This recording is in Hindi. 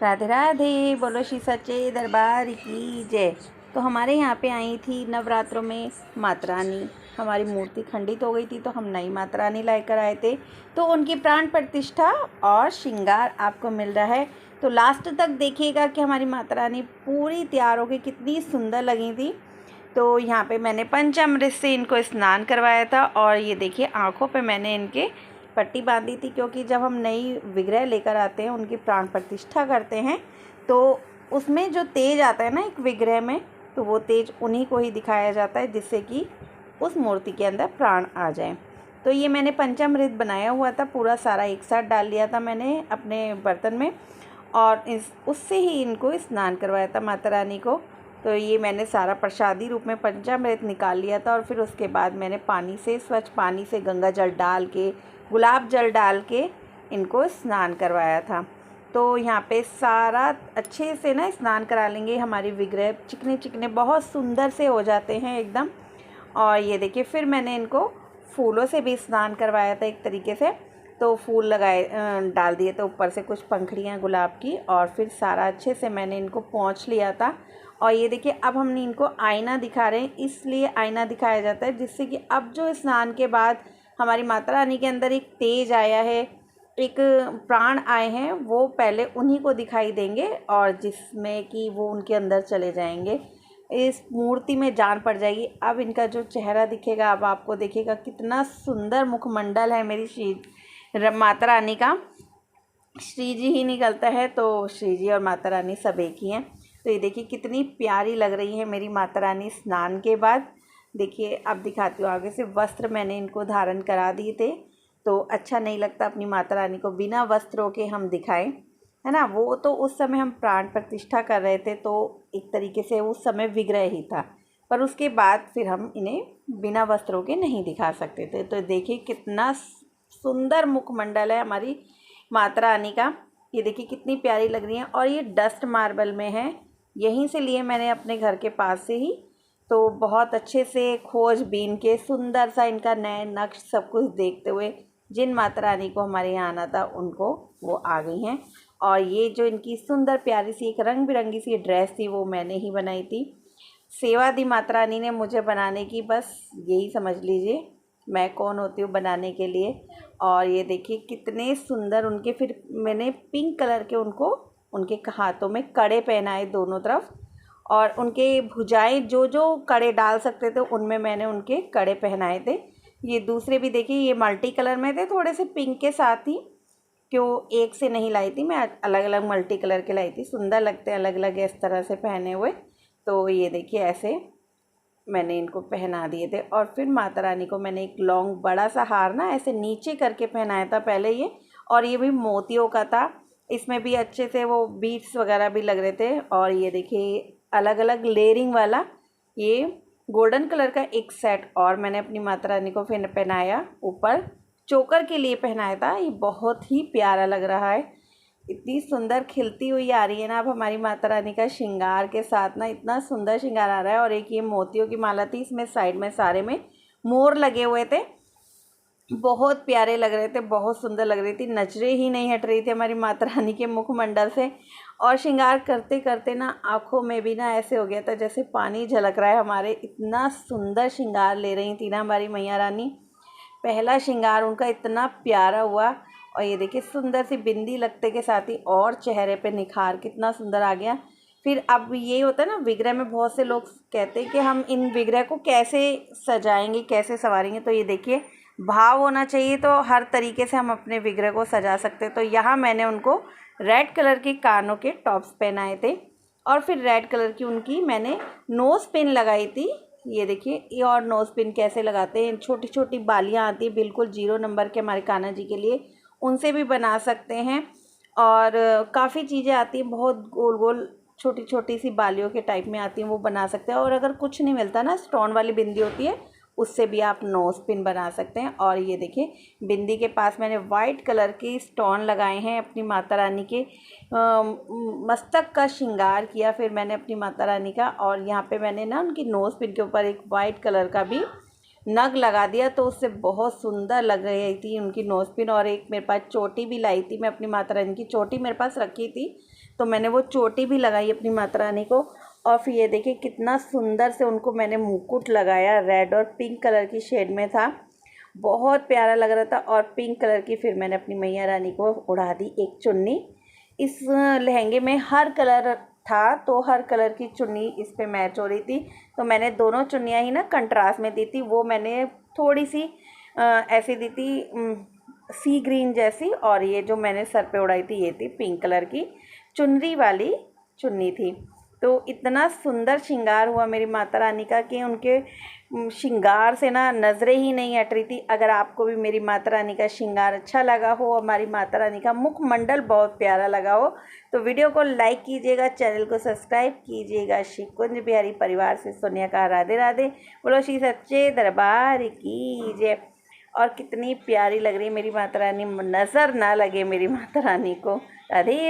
राधे राधे, बोलो श्री सच्चे दरबार की जय। तो हमारे यहाँ पे आई थी नवरात्रों में माता रानी। हमारी मूर्ति खंडित हो गई थी तो हम नई माता रानी लाकर आए थे। तो उनकी प्राण प्रतिष्ठा और श्रृंगार आपको मिल रहा है। तो लास्ट तक देखिएगा कि हमारी माता रानी पूरी तैयार होकर कितनी सुंदर लगी थी। तो यहाँ पे मैंने पंचामृत से इनको स्नान करवाया था और ये देखिए आँखों पे मैंने इनके पट्टी बांधी थी, क्योंकि जब हम नई विग्रह लेकर आते हैं, उनकी प्राण प्रतिष्ठा करते हैं, तो उसमें जो तेज आता है ना एक विग्रह में, तो वो तेज उन्हीं को ही दिखाया जाता है, जिससे कि उस मूर्ति के अंदर प्राण आ जाए। तो ये मैंने पंचामृत बनाया हुआ था, पूरा सारा एक साथ डाल लिया था मैंने अपने बर्तन में और उससे ही इनको स्नान करवाया था माता रानी को। तो ये मैंने सारा प्रसादी रूप में पंचामृत निकाल लिया था और फिर उसके बाद मैंने पानी से, स्वच्छ पानी से गंगा जल डाल के, गुलाब जल डाल के इनको स्नान करवाया था। तो यहाँ पे सारा अच्छे से ना स्नान करा लेंगे। हमारी विग्रह चिकने चिकने बहुत सुंदर से हो जाते हैं एकदम। और ये देखिए फिर मैंने इनको फूलों से भी स्नान करवाया था एक तरीके से। तो फूल लगाए, डाल दिए थे ऊपर से कुछ पंखड़ियाँ गुलाब की, और फिर सारा अच्छे से मैंने इनको पोंछ लिया था। और ये देखिए अब हमने इनको आईना दिखा रहे हैं, इसलिए आईना दिखाया जाता है जिससे कि अब जो स्नान के बाद हमारी माता रानी के अंदर एक तेज आया है, एक प्राण आए हैं, वो पहले उन्हीं को दिखाई देंगे और जिसमें कि वो उनके अंदर चले जाएंगे, इस मूर्ति में जान पड़ जाएगी। अब इनका जो चेहरा दिखेगा, अब आपको देखिएगा कितना सुंदर मुखमंडल है मेरी श्री माता रानी का। श्री जी ही निकलता है, तो श्री जी और माता रानी सब एक ही हैं। तो ये देखिए कितनी प्यारी लग रही है मेरी माता रानी स्नान के बाद। देखिए अब दिखाती हूँ आगे से। वस्त्र मैंने इनको धारण करा दिए थे, तो अच्छा नहीं लगता अपनी माता रानी को बिना वस्त्रों के हम दिखाएं, है ना। वो तो उस समय हम प्राण प्रतिष्ठा कर रहे थे, तो एक तरीके से उस समय विग्रह ही था, पर उसके बाद फिर हम इन्हें बिना वस्त्रों के नहीं दिखा सकते थे। तो देखिए कितना सुंदर मुखमंडल है हमारी माता रानी का। ये देखिए कितनी प्यारी लग रही है। और ये डस्ट मार्बल में है, यहीं से लिए मैंने अपने घर के पास से ही। तो बहुत अच्छे से खोजबीन के सुंदर सा इनका नए नक्श सब कुछ देखते हुए जिन माता रानी को हमारे यहाँ आना था उनको वो आ गई हैं। और ये जो इनकी सुंदर प्यारी सी एक रंग बिरंगी सी ड्रेस थी, वो मैंने ही बनाई थी। सेवा दी माता रानी ने मुझे बनाने की, बस यही समझ लीजिए मैं कौन होती हूँ बनाने के लिए। और ये देखिए कितने सुंदर उनके, फिर मैंने पिंक कलर के उनको उनके हाथों में कड़े पहनाए दोनों तरफ, और उनके भुजाएं जो जो कड़े डाल सकते थे उनमें मैंने उनके कड़े पहनाए थे। ये दूसरे भी देखिए, ये मल्टी कलर में थे, थोड़े से पिंक के साथ ही, क्यों एक से नहीं लाई थी मैं, अलग अलग मल्टी कलर के लाई थी। सुंदर लगते हैं अलग अलग इस तरह से पहने हुए। तो ये देखिए ऐसे मैंने इनको पहना दिए थे। और फिर माता रानी को मैंने एक लॉन्ग बड़ा सा हार ना ऐसे नीचे करके पहनाया था पहले ये, और ये भी मोतियों का था। इसमें भी अच्छे से वो बीड्स वगैरह भी लग रहे थे। और ये देखिए अलग अलग लेयरिंग वाला ये गोल्डन कलर का एक सेट और मैंने अपनी माता रानी को फिर पहनाया, ऊपर चोकर के लिए पहनाया था। ये बहुत ही प्यारा लग रहा है, इतनी सुंदर खिलती हुई आ रही है ना अब हमारी माता रानी का श्रृंगार के साथ ना, इतना सुंदर श्रृंगार आ रहा है। और एक ये मोतियों की माला थी, इसमें साइड में सारे में मोर लगे हुए थे, बहुत प्यारे लग रहे थे, बहुत सुंदर लग रही थी। नजरें ही नहीं हट रही थी हमारी माता रानी के मुखमंडल से। और श्रृंगार करते करते ना आँखों में भी ना ऐसे हो गया था जैसे पानी झलक रहा है हमारे, इतना सुंदर श्रृंगार ले रही थी ना हमारी मैया रानी। पहला श्रृंगार उनका इतना प्यारा हुआ। और ये देखिए सुंदर सी बिंदी लगते के साथ ही और चेहरे पे निखार कितना सुंदर आ गया। फिर अब ये होता है ना विग्रह में, बहुत से लोग कहते हैं कि हम इन विग्रह को कैसे सजाएंगे, कैसे संवारेंगे। तो ये देखिए भाव होना चाहिए, तो हर तरीके से हम अपने विग्रह को सजा सकते हैं। तो यहाँ मैंने उनको रेड कलर के कानों के टॉप्स पहनाए थे, और फिर रेड कलर की उनकी मैंने नोज़ पिन लगाई थी। ये देखिए, ये और नोज़ पिन कैसे लगाते हैं, छोटी छोटी बालियाँ आती हैं बिल्कुल 0 नंबर के हमारे कान्हा जी के लिए, उनसे भी बना सकते हैं। और काफ़ी चीज़ें आती हैं, बहुत गोल गोल छोटी छोटी सी बालियों के टाइप में आती हैं, वो बना सकते हैं। और अगर कुछ नहीं मिलता ना, स्टोन वाली बिंदी होती है, उससे भी आप नोज़ पिन बना सकते हैं। और ये देखिए बिंदी के पास मैंने वाइट कलर के स्टोन लगाए हैं अपनी माता रानी के मस्तक का श्रृंगार किया फिर मैंने अपनी माता रानी का। और यहाँ पे मैंने ना उनकी नोज़ पिन के ऊपर एक वाइट कलर का भी नग लगा दिया, तो उससे बहुत सुंदर लग रही थी उनकी नोज़ पिन। और एक मेरे पास चोटी भी लाई थी, मैं अपनी माता रानी की चोटी मेरे पास रखी थी, तो मैंने वो चोटी भी लगाई अपनी माता रानी को। और फिर ये देखिए कितना सुंदर से उनको मैंने मुकुट लगाया, रेड और पिंक कलर की शेड में था, बहुत प्यारा लग रहा था। और पिंक कलर की फिर मैंने अपनी मैया रानी को उड़ा दी एक चुन्नी। इस लहंगे में हर कलर था, तो हर कलर की चुन्नी इस पे मैच हो रही थी। तो मैंने दोनों चुन्नियाँ ही ना कंट्रास्ट में दी थी। वो मैंने थोड़ी सी ऐसी दी थी सी ग्रीन जैसी, और ये जो मैंने सर पे उड़ाई थी ये थी पिंक कलर की चुनरी वाली चुन्नी थी। तो इतना सुंदर श्रृंगार हुआ मेरी माता रानी का कि उनके श्रृंगार से ना नज़रें ही नहीं हट रही थी। अगर आपको भी मेरी माता रानी का श्रृंगार अच्छा लगा हो, हमारी माता रानी का मुखमंडल बहुत प्यारा लगा हो, तो वीडियो को लाइक कीजिएगा, चैनल को सब्सक्राइब कीजिएगा। श्री कुंज बिहारी परिवार से सोनिया का राधे राधे। बोलो श्री सच्चे दरबार की जय। और कितनी प्यारी लग रही है मेरी माता रानी, नज़र ना लगे मेरी माता रानी को। राधे।